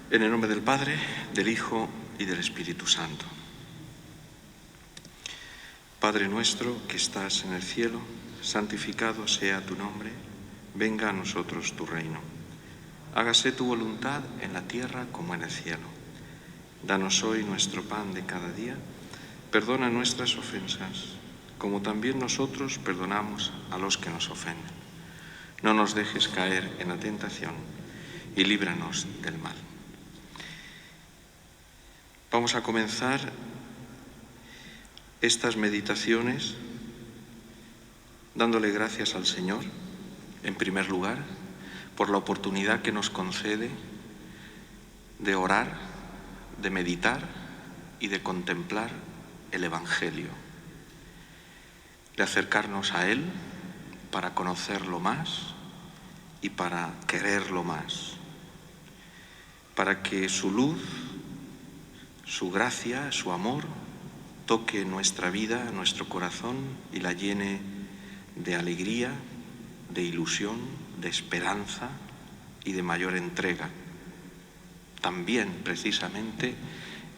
En el nombre del Padre, del Hijo y del Espíritu Santo. Padre nuestro que estás en el cielo, santificado sea tu nombre, venga a nosotros tu reino. Hágase tu voluntad en la tierra como en el cielo. Danos hoy nuestro pan de cada día, perdona nuestras ofensas, como también nosotros perdonamos a los que nos ofenden. No nos dejes caer en la tentación y líbranos del mal. Vamos a comenzar estas meditaciones dándole gracias al Señor, en primer lugar, por la oportunidad que nos concede de orar, de meditar y de contemplar el Evangelio, de acercarnos a Él para conocerlo más y para quererlo más, para que su luz, su gracia, su amor, toque nuestra vida, nuestro corazón y la llene de alegría, de ilusión, de esperanza y de mayor entrega. También, precisamente,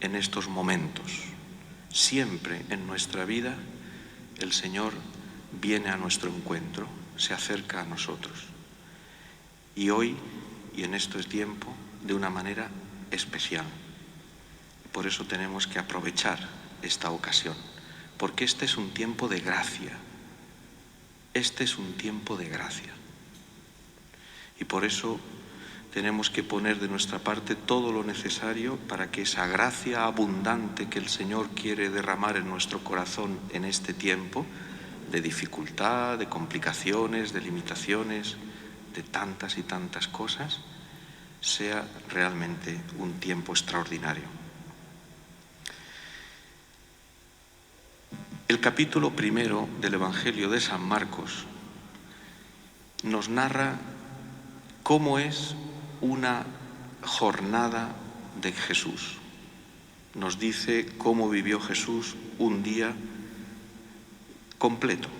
en estos momentos, siempre en nuestra vida, el Señor viene a nuestro encuentro, se acerca a nosotros. Y hoy, y en este tiempo, de una manera especial. Por eso tenemos que aprovechar esta ocasión, porque este es un tiempo de gracia. Este es un tiempo de gracia. Y por eso tenemos que poner de nuestra parte todo lo necesario para que esa gracia abundante que el Señor quiere derramar en nuestro corazón en este tiempo, de dificultad, de complicaciones, de limitaciones, de tantas y tantas cosas, sea realmente un tiempo extraordinario. El capítulo primero del Evangelio de San Marcos nos narra cómo es una jornada de Jesús. Nos dice cómo vivió Jesús un día completo.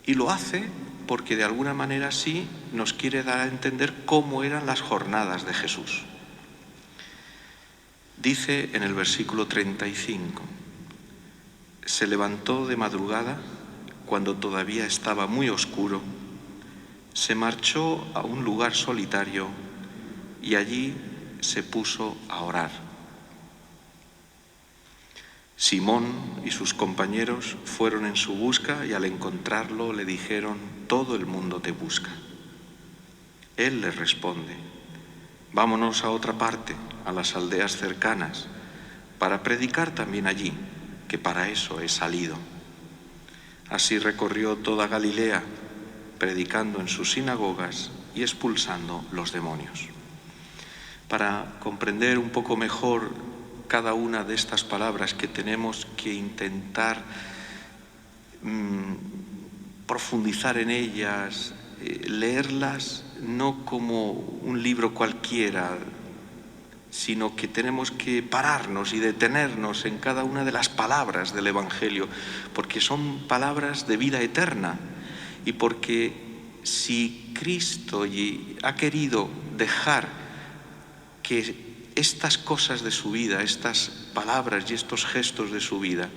Y lo hace porque de alguna manera sí nos quiere dar a entender cómo eran las jornadas de Jesús. Dice en el versículo 35, se levantó de madrugada cuando todavía estaba muy oscuro, se marchó a un lugar solitario y allí se puso a orar. Simón y sus compañeros fueron en su busca y al encontrarlo le dijeron: todo el mundo te busca. Él les responde: vámonos a otra parte, a las aldeas cercanas, para predicar también allí, que para eso he salido. Así recorrió toda Galilea, predicando en sus sinagogas y expulsando los demonios. Para comprender un poco mejor cada una de estas palabras que tenemos que intentar profundizar en ellas, leerlas no como un libro cualquiera, sino que tenemos que pararnos y detenernos en cada una de las palabras del Evangelio, porque son palabras de vida eterna y porque si Cristo ha querido dejar que estas cosas de su vida, estas palabras y estos gestos de su vida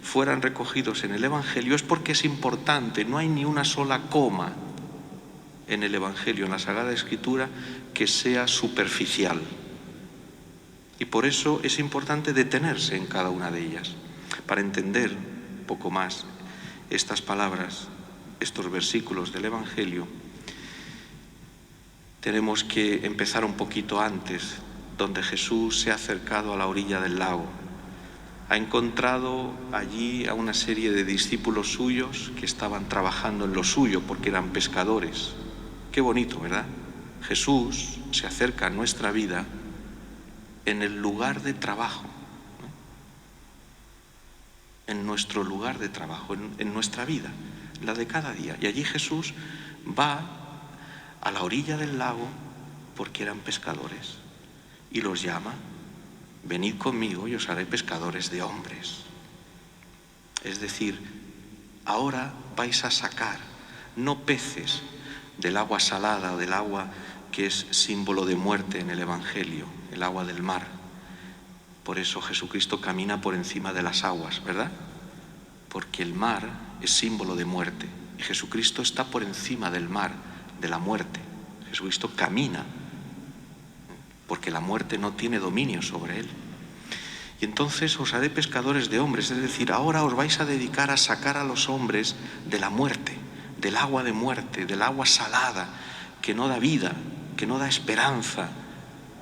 fueran recogidos en el Evangelio, es porque es importante. No hay ni una sola coma en el Evangelio, en la Sagrada Escritura, que sea superficial. Y por eso es importante detenerse en cada una de ellas, para entender un poco más estas palabras, estos versículos del Evangelio. Tenemos que empezar un poquito antes, donde Jesús se ha acercado a la orilla del lago. Ha encontrado allí a una serie de discípulos suyos que estaban trabajando en lo suyo porque eran pescadores. Qué bonito, ¿verdad? Jesús se acerca a nuestra vida en el lugar de trabajo, ¿no? En nuestro lugar de trabajo, en nuestra vida, la de cada día. Y allí Jesús va a la orilla del lago porque eran pescadores y los llama: venid conmigo y os haré pescadores de hombres. Es decir, ahora vais a sacar no peces del agua salada o del agua que es símbolo de muerte en el Evangelio, el agua del mar. Por eso Jesucristo camina por encima de las aguas, ¿verdad? Porque el mar es símbolo de muerte y Jesucristo está por encima del mar, de la muerte. Jesucristo camina porque la muerte no tiene dominio sobre él. Y entonces os haré pescadores de hombres, es decir, ahora os vais a dedicar a sacar a los hombres de la muerte, del agua de muerte, del agua salada, que no da vida, que no da esperanza,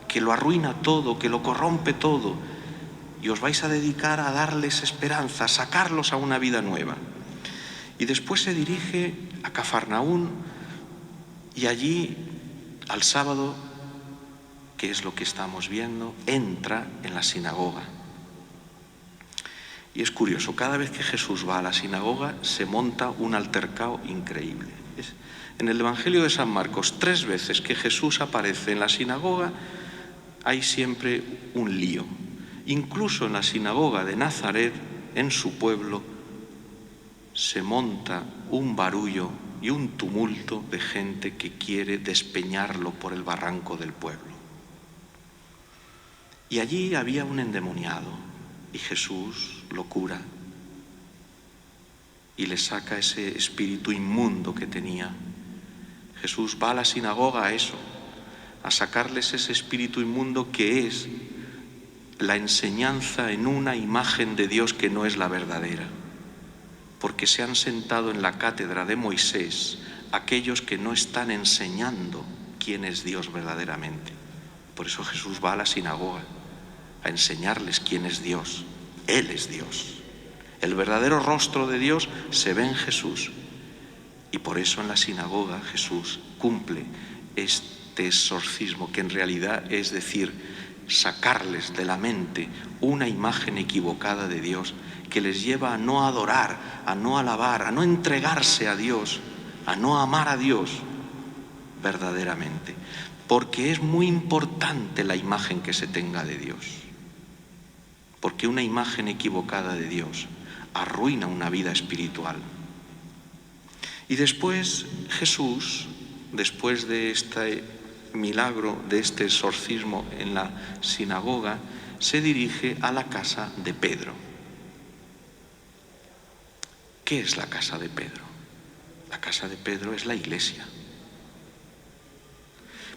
que lo arruina todo, que lo corrompe todo. Y os vais a dedicar a darles esperanza, a sacarlos a una vida nueva. Y después se dirige a Cafarnaún y allí, al sábado, que es lo que estamos viendo, entra en la sinagoga. Y es curioso, cada vez que Jesús va a la sinagoga se monta un altercado increíble. En el Evangelio de San Marcos, 3 veces que Jesús aparece en la sinagoga, hay siempre un lío. Incluso en la sinagoga de Nazaret, en su pueblo, se monta un barullo y un tumulto de gente que quiere despeñarlo por el barranco del pueblo. Y allí había un endemoniado y Jesús lo cura y le saca ese espíritu inmundo que tenía. Jesús va a la sinagoga a eso, a sacarles ese espíritu inmundo que es la enseñanza en una imagen de Dios que no es la verdadera. Porque se han sentado en la cátedra de Moisés aquellos que no están enseñando quién es Dios verdaderamente. Por eso Jesús va a la sinagoga a enseñarles quién es Dios. Él es Dios. El verdadero rostro de Dios se ve en Jesús. Y por eso en la sinagoga Jesús cumple este exorcismo, que en realidad es decir, sacarles de la mente una imagen equivocada de Dios que les lleva a no adorar, a no alabar, a no entregarse a Dios, a no amar a Dios verdaderamente. Porque es muy importante la imagen que se tenga de Dios. Porque una imagen equivocada de Dios arruina una vida espiritual. Y después Jesús, después de este milagro, de este exorcismo en la sinagoga, se dirige a la casa de Pedro. ¿Qué es la casa de Pedro? La casa de Pedro es la iglesia.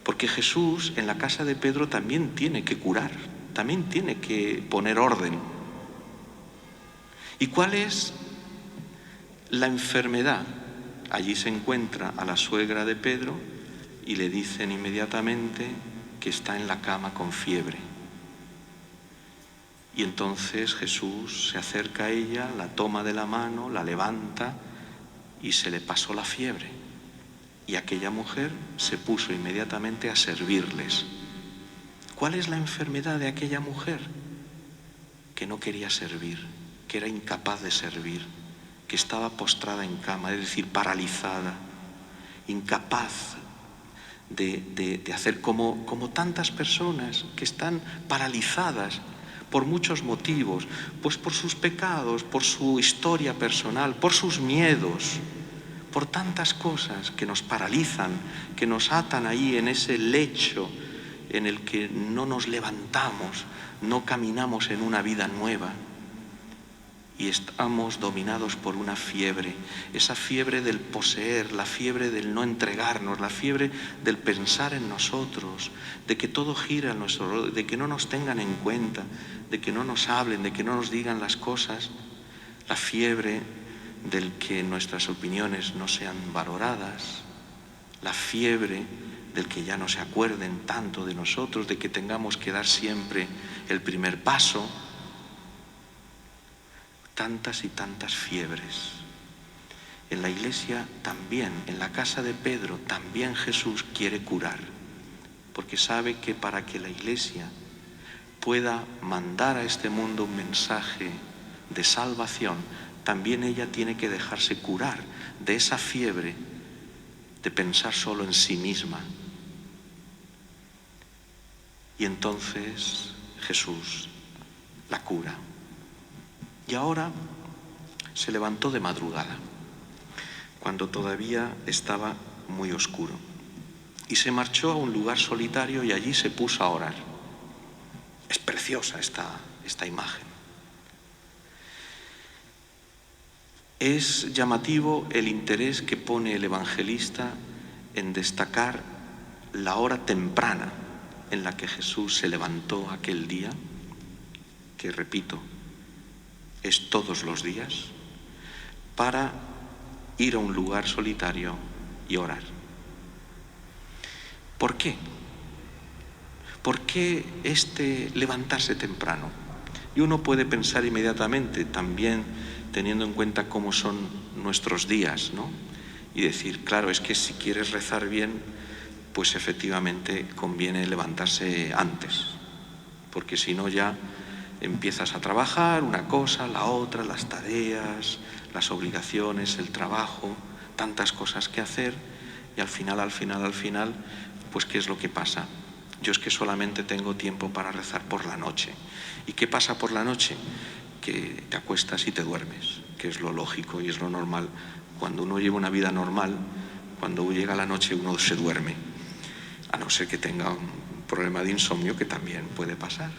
Porque Jesús en la casa de Pedro también tiene que curar, también tiene que poner orden. ¿Y cuál es la enfermedad? Allí se encuentra a la suegra de Pedro y le dicen inmediatamente que está en la cama con fiebre. Y entonces Jesús se acerca a ella, la toma de la mano, la levanta y se le pasó la fiebre. Y aquella mujer se puso inmediatamente a servirles. ¿Cuál es la enfermedad de aquella mujer? Que no quería servir, que era incapaz de servir, que estaba postrada en cama, es decir, paralizada, incapaz de hacer como tantas personas que están paralizadas por muchos motivos, pues por sus pecados, por su historia personal, por sus miedos, por tantas cosas que nos paralizan, que nos atan ahí en ese lecho en el que no nos levantamos, no caminamos en una vida nueva. Y estamos dominados por una fiebre, esa fiebre del poseer, la fiebre del no entregarnos, la fiebre del pensar en nosotros, de que todo gira a nuestro alrededor, de que no nos tengan en cuenta, de que no nos hablen, de que no nos digan las cosas, la fiebre del que nuestras opiniones no sean valoradas, la fiebre del que ya no se acuerden tanto de nosotros, de que tengamos que dar siempre el primer paso. Tantas y tantas fiebres. En la iglesia también, en la casa de Pedro, también Jesús quiere curar, porque sabe que para que la iglesia pueda mandar a este mundo un mensaje de salvación, también ella tiene que dejarse curar de esa fiebre de pensar solo en sí misma. Y entonces Jesús la cura. Y ahora se levantó de madrugada, cuando todavía estaba muy oscuro. y se marchó a un lugar solitario y allí se puso a orar. Es preciosa esta imagen. Es llamativo el interés que pone el evangelista en destacar la hora temprana en la que Jesús se levantó aquel día, que repito, es todos los días, para ir a un lugar solitario y orar. ¿Por qué? ¿Por qué este levantarse temprano? Y uno puede pensar inmediatamente, también teniendo en cuenta cómo son nuestros días, ¿no? Y decir, claro, es que si quieres rezar bien, pues efectivamente conviene levantarse antes, porque si no ya empiezas a trabajar una cosa, la otra, las tareas, las obligaciones, el trabajo, tantas cosas que hacer, y al final, pues ¿qué es lo que pasa? Yo es que solamente tengo tiempo para rezar por la noche. ¿Y qué pasa por la noche? Que te acuestas y te duermes, que es lo lógico y es lo normal. Cuando uno lleva una vida normal, cuando llega la noche uno se duerme, a no ser que tenga un problema de insomnio, que también puede pasar.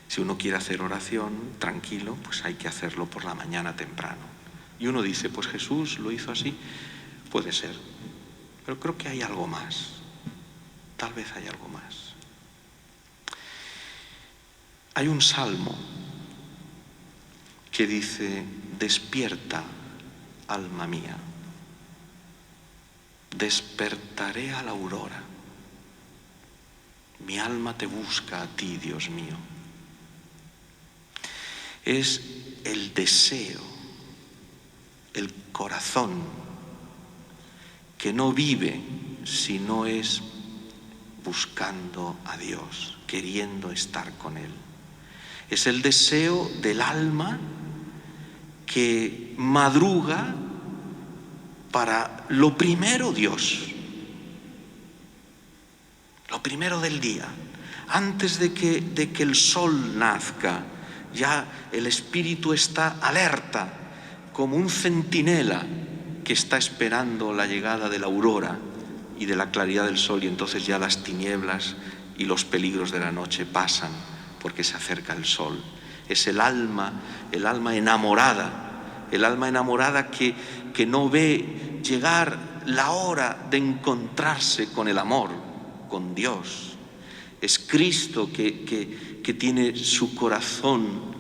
Si uno quiere hacer oración tranquilo, pues hay que hacerlo por la mañana temprano. Y uno dice, pues Jesús lo hizo así. Puede ser, pero creo que hay algo más. Tal vez hay algo más. Hay un salmo que dice, despierta, alma mía, despertaré a la aurora. Mi alma te busca a ti, Dios mío. Es el deseo, el corazón que no vive si no es buscando a Dios, queriendo estar con Él. Es el deseo del alma que madruga para lo primero Dios, lo primero del día, antes de que el sol nazca. Ya el espíritu está alerta, como un centinela que está esperando la llegada de la aurora y de la claridad del sol, y entonces ya las tinieblas y los peligros de la noche pasan porque se acerca el sol. Es el alma enamorada que no ve llegar la hora de encontrarse con el amor, con Dios. Es Cristo que tiene su corazón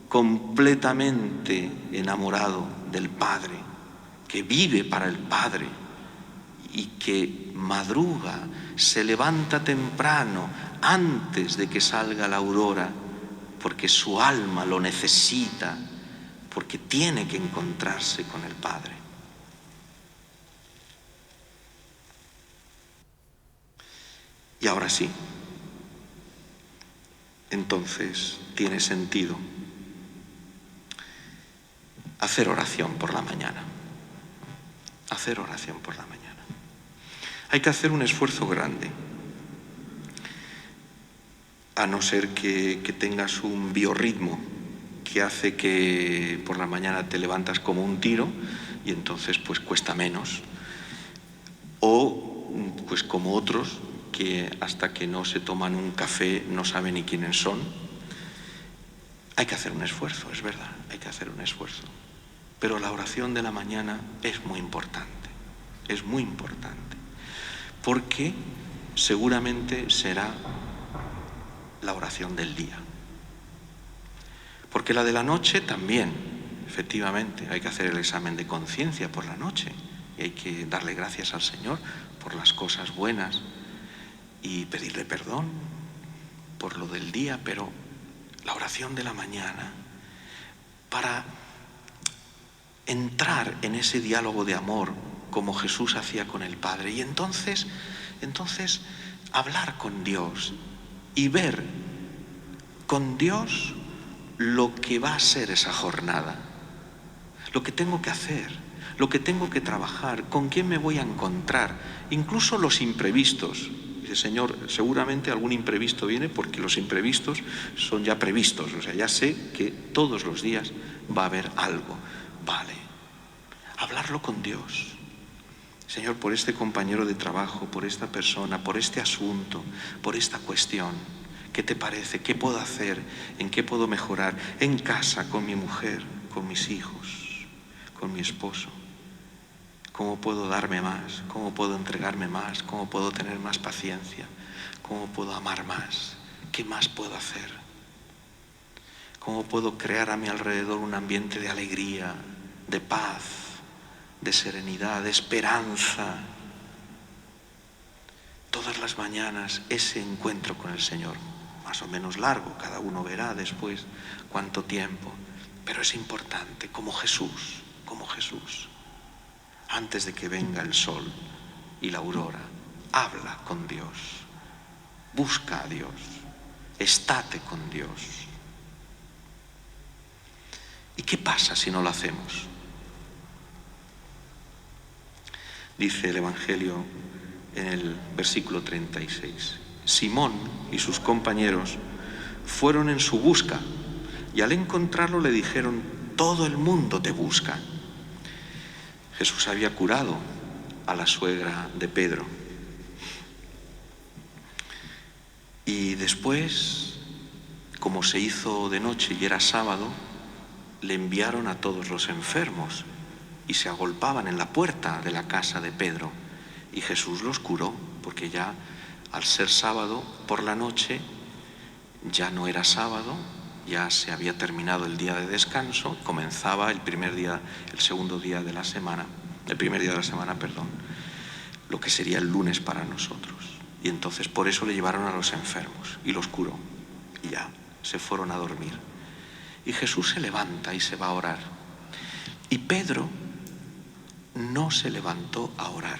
completamente enamorado del Padre, que vive para el Padre y que madruga, se levanta temprano antes de que salga la aurora, porque su alma lo necesita, porque tiene que encontrarse con el Padre. Y ahora sí, entonces tiene sentido hacer oración por la mañana. Hacer oración por la mañana. Hay que hacer un esfuerzo grande, a no ser que tengas un biorritmo que hace que por la mañana te levantas como un tiro y entonces pues cuesta menos. O pues como otros que hasta que no se toman un café no saben ni quiénes son. Hay que hacer un esfuerzo, es verdad, hay que hacer un esfuerzo. Pero la oración de la mañana es muy importante, porque seguramente será la oración del día. Porque la de la noche también, efectivamente, hay que hacer el examen de conciencia por la noche y hay que darle gracias al Señor por las cosas buenas y pedirle perdón por lo del día, pero la oración de la mañana, para entrar en ese diálogo de amor como Jesús hacía con el Padre, y entonces hablar con Dios y ver con Dios lo que va a ser esa jornada, lo que tengo que hacer, lo que tengo que trabajar, con quién me voy a encontrar, incluso los imprevistos. Dice, Señor, seguramente algún imprevisto viene porque los imprevistos son ya previstos, o sea, ya sé que todos los días va a haber algo. Vale, hablarlo con Dios Señor, por este compañero de trabajo, por esta persona, por este asunto, por esta cuestión. ¿Qué te parece? ¿Qué puedo hacer? ¿En qué puedo mejorar? En casa, con mi mujer, con mis hijos, con mi esposo. ¿Cómo puedo darme más? ¿Cómo puedo entregarme más? ¿Cómo puedo tener más paciencia? ¿Cómo puedo amar más? ¿Qué más puedo hacer? ¿Cómo puedo crear a mi alrededor un ambiente de alegría, de paz, de serenidad, de esperanza? Todas las mañanas ese encuentro con el Señor, más o menos largo, cada uno verá después cuánto tiempo, pero es importante, como Jesús, antes de que venga el sol y la aurora, habla con Dios, busca a Dios, estate con Dios. ¿Y qué pasa si no lo hacemos? Dice el Evangelio en el versículo 36. Simón y sus compañeros fueron en su busca y al encontrarlo le dijeron: todo el mundo te busca. Jesús había curado a la suegra de Pedro. Y después, como se hizo de noche y era sábado, le enviaron a todos los enfermos y se agolpaban en la puerta de la casa de Pedro. Y Jesús los curó, porque ya al ser sábado por la noche ya no era sábado, ya se había terminado el día de descanso, comenzaba el primer día de la semana, lo que sería el lunes para nosotros. Y entonces por eso le llevaron a los enfermos y los curó. Y ya se fueron a dormir. Y Jesús se levanta y se va a orar. Y Pedro no se levantó a orar.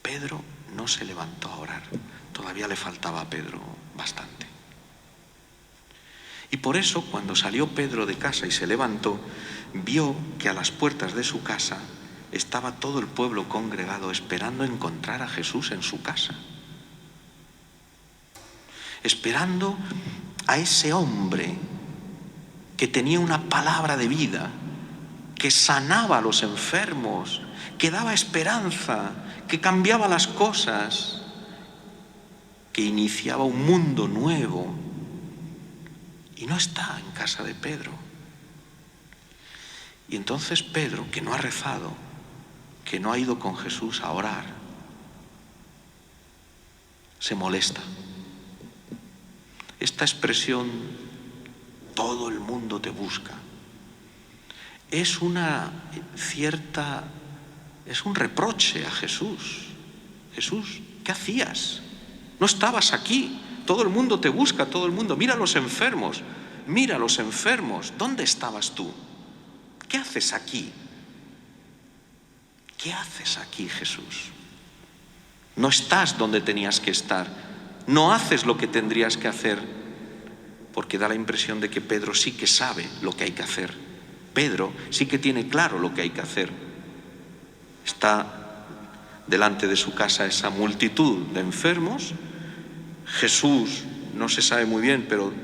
Pedro no se levantó a orar. Todavía le faltaba a Pedro bastante. Y por eso, cuando salió Pedro de casa y se levantó, vio que a las puertas de su casa estaba todo el pueblo congregado esperando encontrar a Jesús en su casa. Esperando a ese hombre que tenía una palabra de vida, que sanaba a los enfermos, que daba esperanza, que cambiaba las cosas, que iniciaba un mundo nuevo. Y no está en casa de Pedro. Y entonces Pedro, que no ha rezado, que no ha ido con Jesús a orar, se molesta. Esta expresión, todo el mundo te busca, es un reproche a Jesús. Jesús, ¿qué hacías? No estabas aquí. Todo el mundo te busca, todo el mundo. Mira a los enfermos, ¿dónde estabas tú? ¿Qué haces aquí? ¿Qué haces aquí, Jesús? No estás donde tenías que estar, no haces lo que tendrías que hacer, porque da la impresión de que Pedro sí que sabe lo que hay que hacer. Pedro sí que tiene claro lo que hay que hacer. Está delante de su casa esa multitud de enfermos. Jesús no se sabe muy bien, pero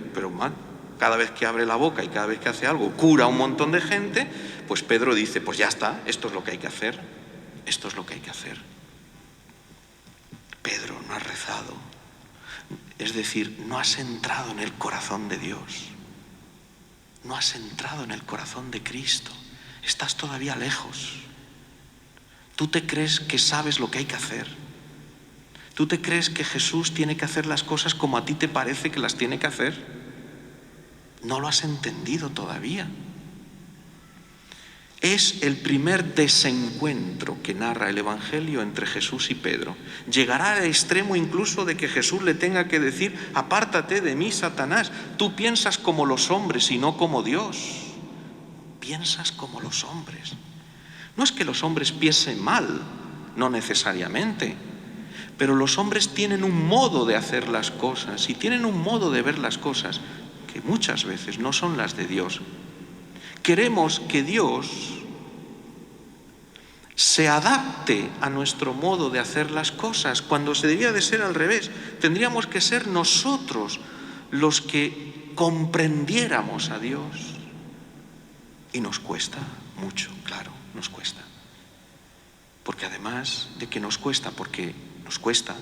cada vez que abre la boca y cada vez que hace algo cura a un montón de gente. Pues Pedro dice: pues ya está, esto es lo que hay que hacer, esto es lo que hay que hacer. Pedro, no has rezado, es decir, no has entrado en el corazón de Dios, no has entrado en el corazón de Cristo, estás todavía lejos. Tú te crees que sabes lo que hay que hacer. ¿Tú te crees que Jesús tiene que hacer las cosas como a ti te parece que las tiene que hacer? No lo has entendido todavía. Es el primer desencuentro que narra el Evangelio entre Jesús y Pedro. Llegará al extremo incluso de que Jesús le tenga que decir: apártate de mí, Satanás, tú piensas como los hombres y no como Dios. Piensas como los hombres. No es que los hombres piensen mal, no necesariamente, pero los hombres tienen un modo de hacer las cosas y tienen un modo de ver las cosas que muchas veces no son las de Dios. Queremos que Dios se adapte a nuestro modo de hacer las cosas, cuando se debía de ser al revés. Tendríamos que ser nosotros los que comprendiéramos a Dios. Y nos cuesta mucho, claro, nos cuesta. Porque además de que nos cuesta, porque nos cuesta,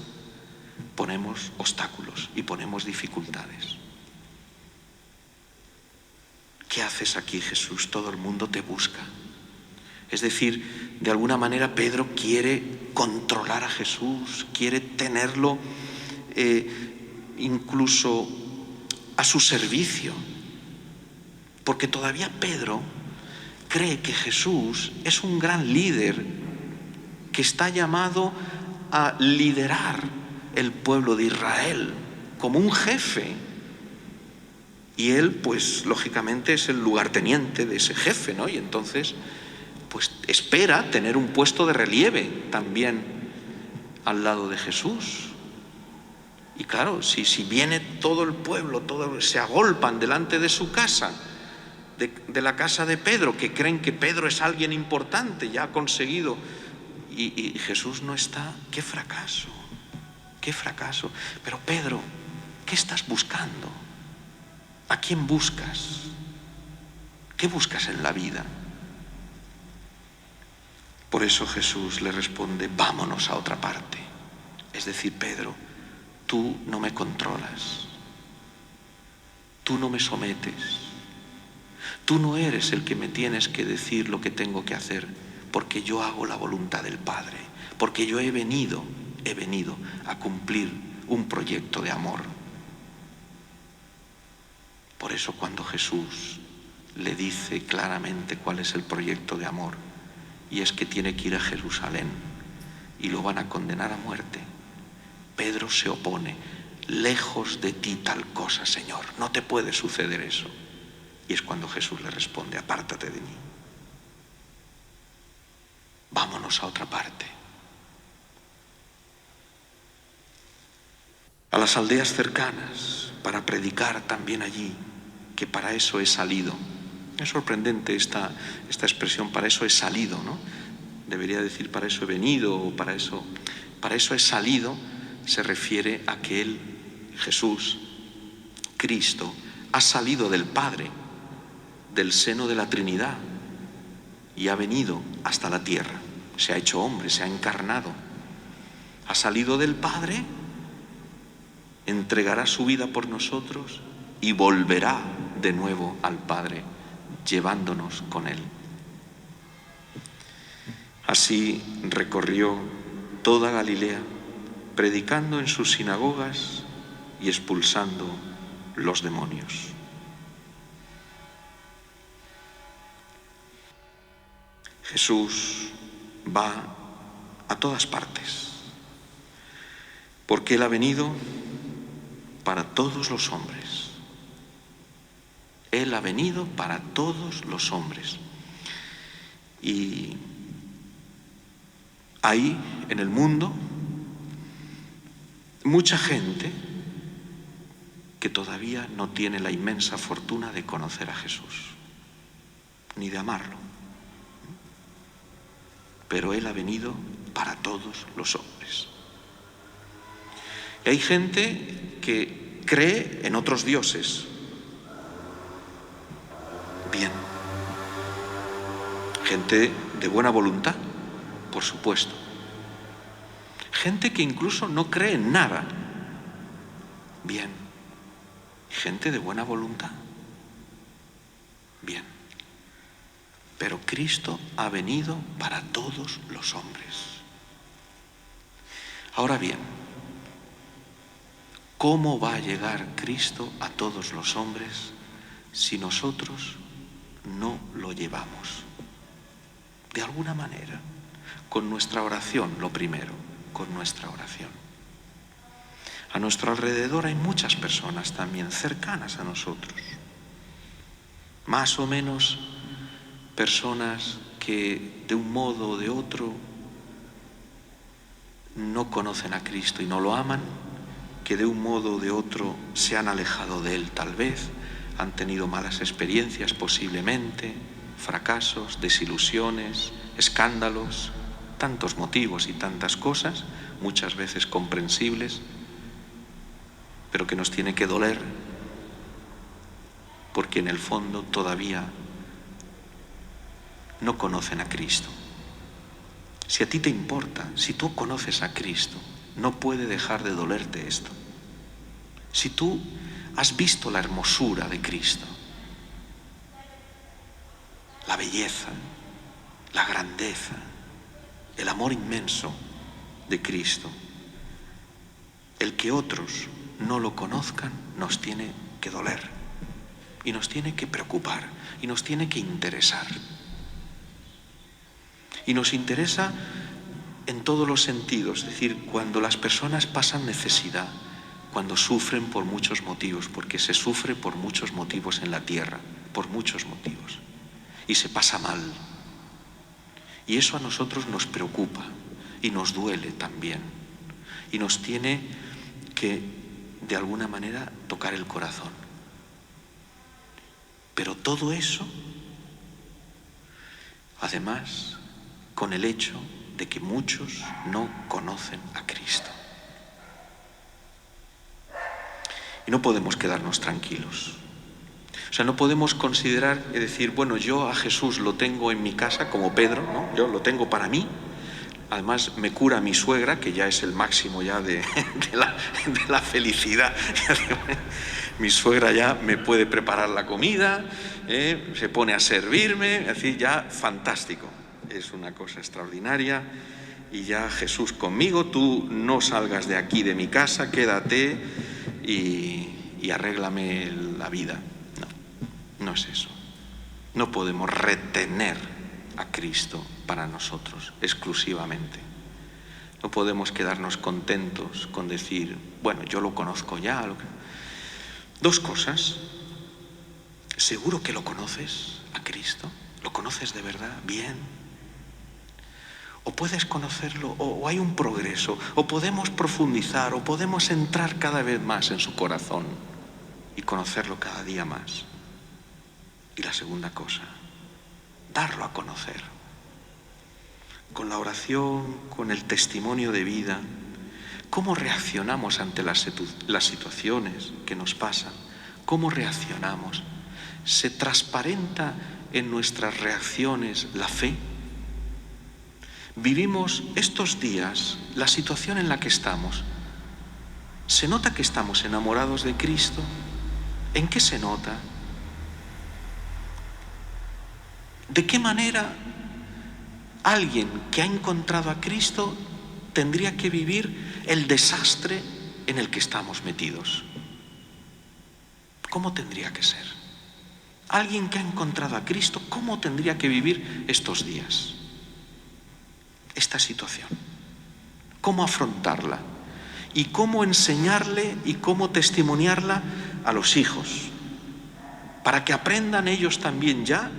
ponemos obstáculos y ponemos dificultades. ¿Qué haces aquí, Jesús? Todo el mundo te busca. Es decir, de alguna manera Pedro quiere controlar a Jesús, quiere tenerlo incluso a su servicio. Porque todavía Pedro cree que Jesús es un gran líder que está llamado a liderar el pueblo de Israel como un jefe. Y él, pues, lógicamente es el lugarteniente de ese jefe, ¿no? Y entonces, pues, espera tener un puesto de relieve también al lado de Jesús. Y claro, si viene todo el pueblo, se agolpan delante de su casa, de la casa de Pedro, que creen que Pedro es alguien importante, ya ha conseguido, y Jesús no está, ¡qué fracaso! ¡Qué fracaso! Pero Pedro, ¿qué estás buscando? ¿A quién buscas? ¿Qué buscas en la vida? Por eso Jesús le responde, vámonos a otra parte. Es decir, Pedro, tú no me controlas, tú no me sometes, tú no eres el que me tienes que decir lo que tengo que hacer, porque yo hago la voluntad del Padre, porque yo he venido a cumplir un proyecto de amor. Por eso cuando Jesús le dice claramente cuál es el proyecto de amor, y es que tiene que ir a Jerusalén y lo van a condenar a muerte, Pedro se opone. Lejos de ti tal cosa, Señor, no te puede suceder eso. Y es cuando Jesús le responde, apártate de mí. Vámonos a otra parte. A las aldeas cercanas, para predicar también allí, que para eso he salido. Es sorprendente esta expresión, para eso he salido, ¿no? Debería decir para eso he venido, o para eso he salido, se refiere a que Él, Jesús, Cristo, ha salido del Padre, del seno de la Trinidad, y ha venido hasta la tierra. Se ha hecho hombre, se ha encarnado. Ha salido del Padre, entregará su vida por nosotros y volverá de nuevo al Padre, llevándonos con Él. Así recorrió toda Galilea, predicando en sus sinagogas y expulsando los demonios. Jesús va a todas partes, porque Él ha venido para todos los hombres. Él ha venido para todos los hombres. Y hay en el mundo mucha gente que todavía no tiene la inmensa fortuna de conocer a Jesús, ni de amarlo. Pero Él ha venido para todos los hombres. Y hay gente que cree en otros dioses. Bien. Gente de buena voluntad, por supuesto. Gente que incluso no cree en nada. Bien. Gente de buena voluntad. Bien. Pero Cristo ha venido para todos los hombres. Ahora bien, ¿cómo va a llegar Cristo a todos los hombres si nosotros no lo llevamos? De alguna manera, con nuestra oración, lo primero, con nuestra oración. A nuestro alrededor hay muchas personas también cercanas a nosotros, más o menos personas que de un modo o de otro no conocen a Cristo y no lo aman, que de un modo o de otro se han alejado de Él tal vez, han tenido malas experiencias posiblemente, fracasos, desilusiones, escándalos, tantos motivos y tantas cosas, muchas veces comprensibles, pero que nos tiene que doler, porque en el fondo todavía no conocen a Cristo. Si a ti te importa, si tú conoces a Cristo, no puede dejar de dolerte esto. Si tú has visto la hermosura de Cristo, la belleza, la grandeza, el amor inmenso de Cristo, el que otros no lo conozcan nos tiene que doler y nos tiene que preocupar y nos tiene que interesar. Y nos interesa en todos los sentidos, es decir, cuando las personas pasan necesidad, cuando sufren por muchos motivos, porque se sufre por muchos motivos en la tierra, por muchos motivos, y se pasa mal. Y eso a nosotros nos preocupa y nos duele también, y nos tiene que, de alguna manera, tocar el corazón. Pero todo eso, además, con el hecho de que muchos no conocen a Cristo. Y no podemos quedarnos tranquilos. O sea, no podemos considerar y decir, bueno, yo a Jesús lo tengo en mi casa, como Pedro, ¿no? Yo lo tengo para mí. Además, me cura mi suegra, que ya es el máximo ya de la felicidad. Mi suegra ya me puede preparar la comida, se pone a servirme, es decir, ya fantástico. Es una cosa extraordinaria. Y ya Jesús conmigo, tú no salgas de aquí, de mi casa, quédate y arréglame la vida. No es eso. No podemos retener a Cristo para nosotros exclusivamente. No podemos quedarnos contentos con decir, bueno, yo lo conozco ya. Dos cosas. ¿Seguro que lo conoces a Cristo? ¿Lo conoces de verdad? Bien. O puedes conocerlo, o hay un progreso, o podemos profundizar, o podemos entrar cada vez más en su corazón y conocerlo cada día más. Y la segunda cosa, darlo a conocer. Con la oración, con el testimonio de vida, ¿cómo reaccionamos ante las situaciones que nos pasan? ¿Cómo reaccionamos? ¿Se transparenta en nuestras reacciones la fe? Vivimos estos días, la situación en la que estamos. ¿Se nota que estamos enamorados de Cristo? ¿En qué se nota? ¿De qué manera alguien que ha encontrado a Cristo tendría que vivir el desastre en el que estamos metidos? ¿Cómo tendría que ser? Alguien que ha encontrado a Cristo, ¿cómo tendría que vivir estos días? Esta situación. ¿Cómo afrontarla? Y cómo enseñarle y cómo testimoniarla a los hijos. Para que aprendan ellos también ya,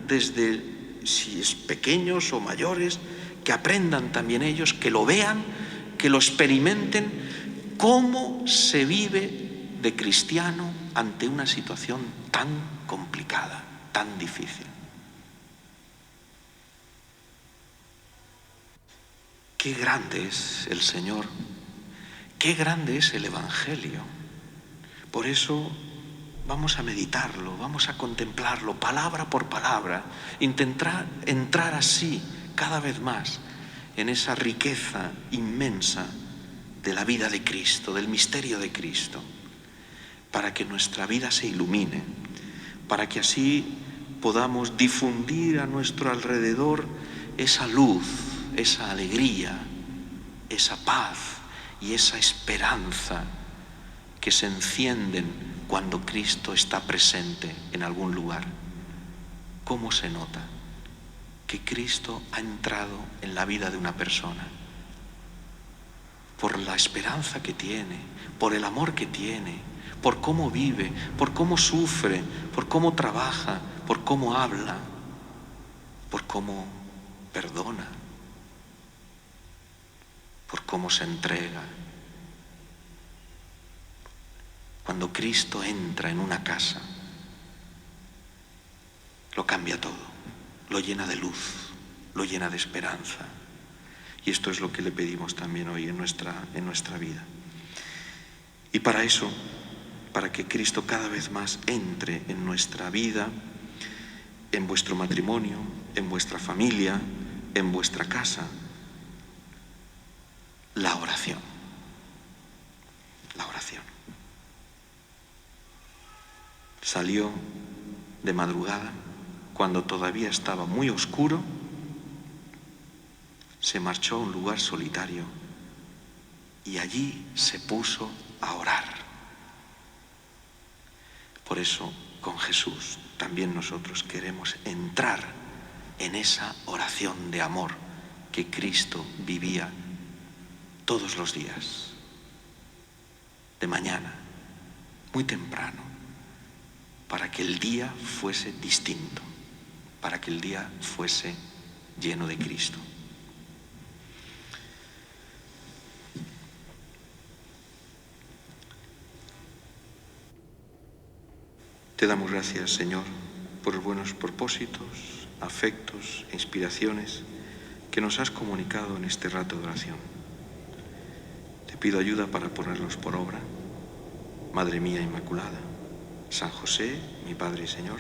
desde si es pequeños o mayores, que aprendan también ellos, que lo vean, que lo experimenten, cómo se vive de cristiano ante una situación tan complicada, tan difícil. Qué grande es el Señor, qué grande es el Evangelio. Por eso vamos a meditarlo, vamos a contemplarlo palabra por palabra, intentar entrar así cada vez más en esa riqueza inmensa de la vida de Cristo, del misterio de Cristo, para que nuestra vida se ilumine, para que así podamos difundir a nuestro alrededor esa luz, esa alegría, esa paz y esa esperanza que se encienden cuando Cristo está presente en algún lugar. ¿Cómo se nota que Cristo ha entrado en la vida de una persona? Por la esperanza que tiene, por el amor que tiene, por cómo vive, por cómo sufre, por cómo trabaja, por cómo habla, por cómo perdona, por cómo se entrega. Cuando Cristo entra en una casa, lo cambia todo, lo llena de luz, lo llena de esperanza. Y esto es lo que le pedimos también hoy en nuestra vida. Y para eso, para que Cristo cada vez más entre en nuestra vida, en vuestro matrimonio, en vuestra familia, en vuestra casa, la oración. La oración. Salió de madrugada, cuando todavía estaba muy oscuro, se marchó a un lugar solitario y allí se puso a orar. Por eso, con Jesús, también nosotros queremos entrar en esa oración de amor que Cristo vivía todos los días, de mañana, muy temprano, para que el día fuese distinto, para que el día fuese lleno de Cristo. Te damos gracias, Señor, por los buenos propósitos, afectos e inspiraciones que nos has comunicado en este rato de oración. Te pido ayuda para ponerlos por obra. Madre mía Inmaculada, San José, mi Padre y Señor,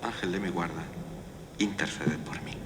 Ángel de mi guarda, interceded por mí.